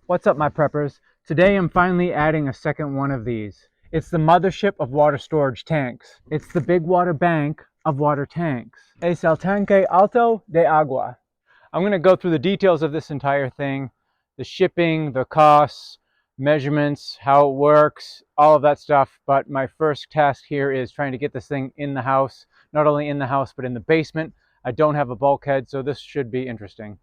What's up, my preppers? Today I'm finally adding a second one of these. It's the mothership of water storage tanks. It's the big water bank of water tanks. Es el tanque alto de agua. I'm going to go through the details of this entire thing, the shipping, the costs, measurements, how it works, all of that stuff. But my first task here is trying to get this thing in the house, not only in the house, but in the basement. I don't have a bulkhead, so this should be interesting.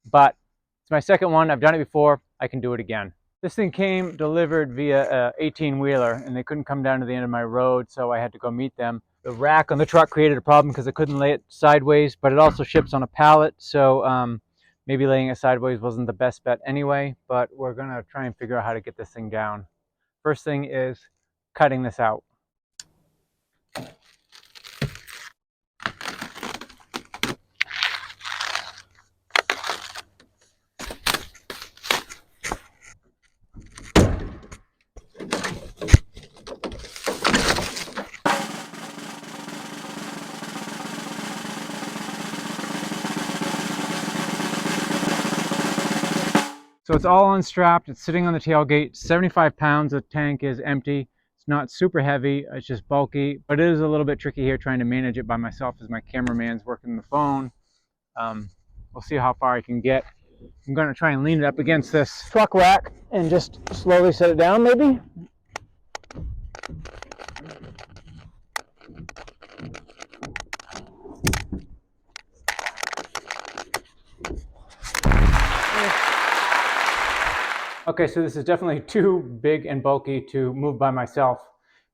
But it's my second one. I've done it before. I can do it again. This thing came delivered via a 18-wheeler, and they couldn't come down to the end of my road, so I had to go meet them. The rack on the truck created a problem because I couldn't lay it sideways, but it also ships on a pallet, so maybe laying it sideways wasn't the best bet anyway, but we're going to try and figure out how to get this thing down. First thing is cutting this out. So it's all unstrapped, it's sitting on the tailgate, 75 pounds, the tank is empty. It's not super heavy, it's just bulky, but it is a little bit tricky here trying to manage it by myself as my cameraman's working the phone. We'll see how far I can get. I'm gonna try and lean it up against this truck rack and just slowly set it down maybe. Okay, so this is definitely too big and bulky to move by myself,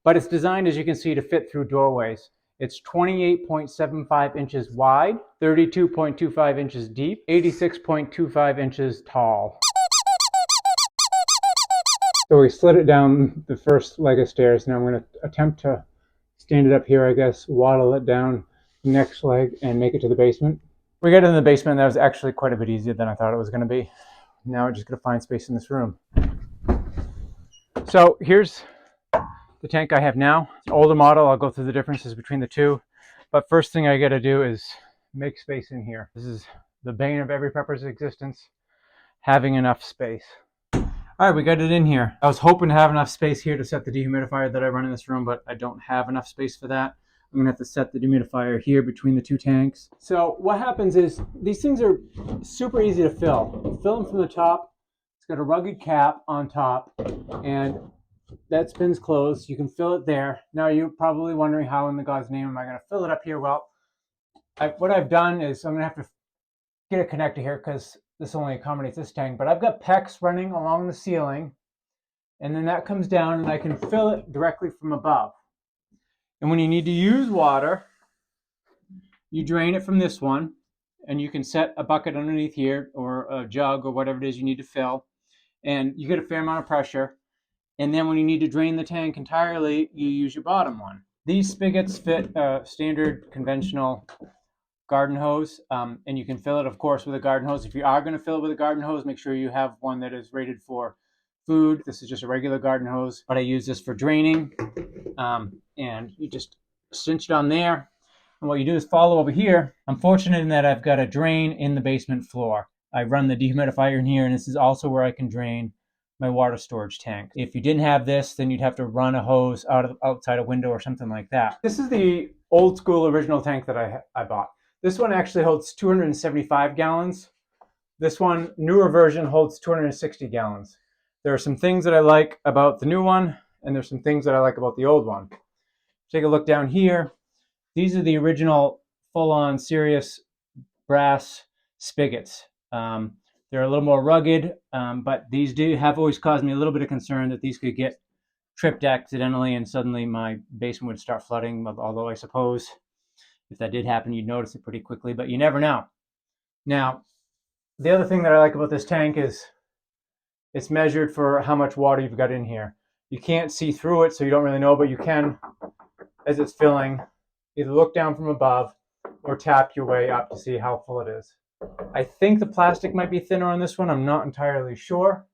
but it's designed, as you can see, to fit through doorways. It's 28.75 inches wide, 32.25 inches deep, 86.25 inches tall. So we slid it down the first leg of stairs. Now I'm going to attempt to stand it up here, I guess, waddle it down the next leg and make it to the basement. We got in the basement, and that was actually quite a bit easier than I thought it was going to be. Now we're just going to find space in this room. So here's the tank I have now. It's an older model. I'll go through the differences between the two. But first thing I got to do is make space in here. This is the bane of every prepper's existence, having enough space. All right, we got it in here. I was hoping to have enough space here to set the dehumidifier that I run in this room, but I don't have enough space for that. I'm gonna have to set the dehumidifier here between the two tanks. So what happens is these things are super easy to fill. You fill them from the top. It's got a rugged cap on top, and that spins closed. You can fill it there. Now you're probably wondering, how in the God's name am I gonna fill it up here? Well, what I've done is I'm gonna have to get a connector here because this only accommodates this tank, but I've got PEX running along the ceiling, and then that comes down and I can fill it directly from above. And when you need to use water, you drain it from this one, and you can set a bucket underneath here or a jug or whatever it is you need to fill, and you get a fair amount of pressure. And then when you need to drain the tank entirely, you use your bottom one. These spigots fit a standard conventional garden hose, and you can fill it, of course, with a garden hose. If you are going to fill it with a garden hose, make sure you have one that is rated for food. This is just a regular garden hose, but I use this for draining, and you just cinch it on there. And what you do is follow over here. I'm fortunate in that I've got a drain in the basement floor. I run the dehumidifier in here, and this is also where I can drain my water storage tank. If you didn't have this, then you'd have to run a hose outside a window or something like that. This is the old school original tank that I bought. This one actually holds 275 gallons. This one, newer version, holds 260 gallons. There are some things that I like about the new one, and there's some things that I like about the old one. Take a look down here. These are the original full-on serious brass spigots. They're a little more rugged, but these have always caused me a little bit of concern that these could get tripped accidentally and suddenly my basement would start flooding, although I suppose if that did happen, you'd notice it pretty quickly, but you never know. Now, the other thing that I like about this tank is it's measured for how much water you've got in here. You can't see through it, so you don't really know, but you can, as it's filling, either look down from above or tap your way up to see how full it is. I think the plastic might be thinner on this one. I'm not entirely sure.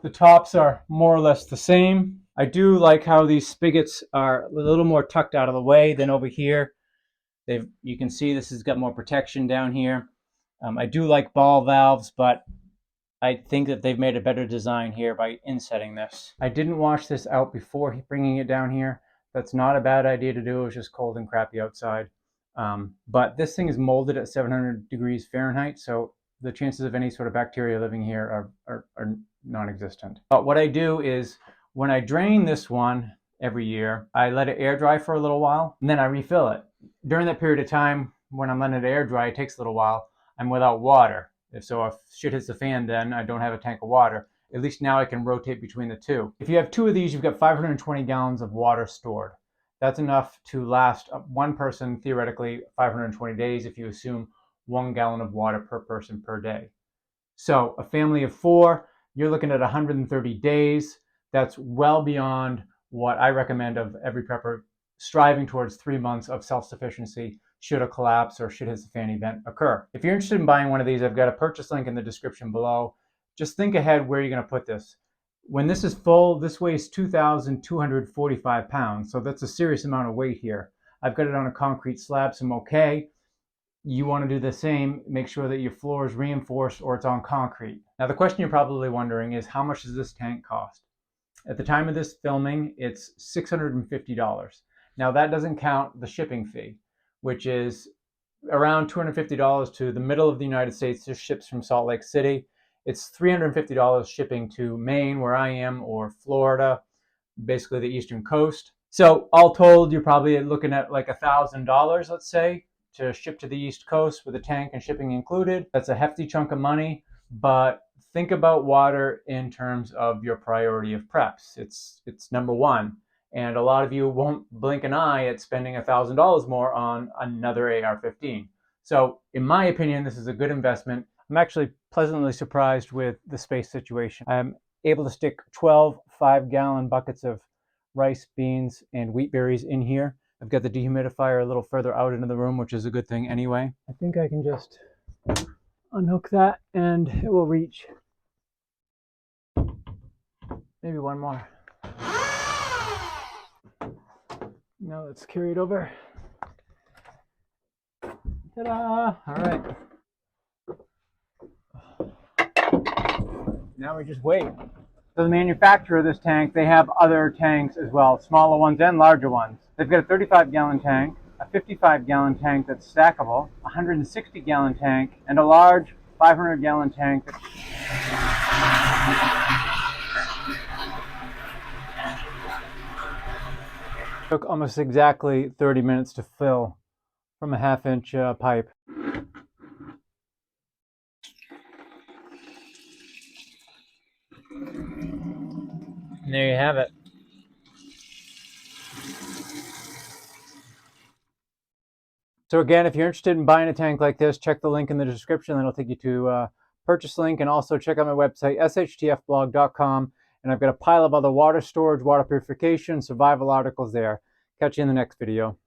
The tops are more or less the same. I do like how these spigots are a little more tucked out of the way than over here. You can see this has got more protection down here. I do like ball valves, but I think that they've made a better design here by insetting this. I didn't wash this out before bringing it down here. That's not a bad idea to do. It was just cold and crappy outside. But this thing is molded at 700 degrees Fahrenheit, so the chances of any sort of bacteria living here are non-existent. But what I do is when I drain this one every year, I let it air dry for a little while, and then I refill it. During that period of time, when I'm letting it air dry, it takes a little while, I'm without water. If shit hits the fan, then I don't have a tank of water. At least now I can rotate between the two. If you have two of these, you've got 520 gallons of water stored. That's enough to last one person, theoretically, 520 days if you assume 1 gallon of water per person per day. So a family of 4, you're looking at 130 days. That's well beyond what I recommend of every prepper striving towards 3 months of self-sufficiency should a collapse or should his fan event occur. If you're interested in buying one of these, I've got a purchase link in the description below. Just think ahead where you're going to put this. When this is full, this weighs 2,245 pounds, so that's a serious amount of weight here. I've got it on a concrete slab, so I'm okay. You want to do the same. Make sure that your floor is reinforced or it's on concrete. Now, the question you're probably wondering is, how much does this tank cost? At the time of this filming, it's $650. Now, that doesn't count the shipping fee, which is around $250 to the middle of the United States. This ships from Salt Lake City. It's $350 shipping to Maine, where I am, or Florida, basically the eastern coast. So all told, you're probably looking at like $1,000, let's say, to ship to the East Coast with a tank and shipping included. That's a hefty chunk of money, but think about water in terms of your priority of preps. It's number one. And a lot of you won't blink an eye at spending $1,000 more on another AR-15. So in my opinion, this is a good investment. I'm actually pleasantly surprised with the space situation. I'm able to stick 12 5-gallon buckets of rice, beans, and wheat berries in here. I've got the dehumidifier a little further out into the room, which is a good thing anyway. I think I can just unhook that and it will reach maybe one more. Now let's carry it over. Ta-da! All right. Now we just wait. So the manufacturer of this tank, they have other tanks as well, smaller ones and larger ones. They've got a 35-gallon tank, a 55-gallon tank that's stackable, a 160-gallon tank, and a large 500-gallon tank. Took almost exactly 30 minutes to fill from a half-inch pipe. And there you have it. So again, if you're interested in buying a tank like this, check the link in the description. That'll take you to a purchase link, and also check out my website, shtfblog.com. And I've got a pile of other water storage, water purification, survival articles there. Catch you in the next video.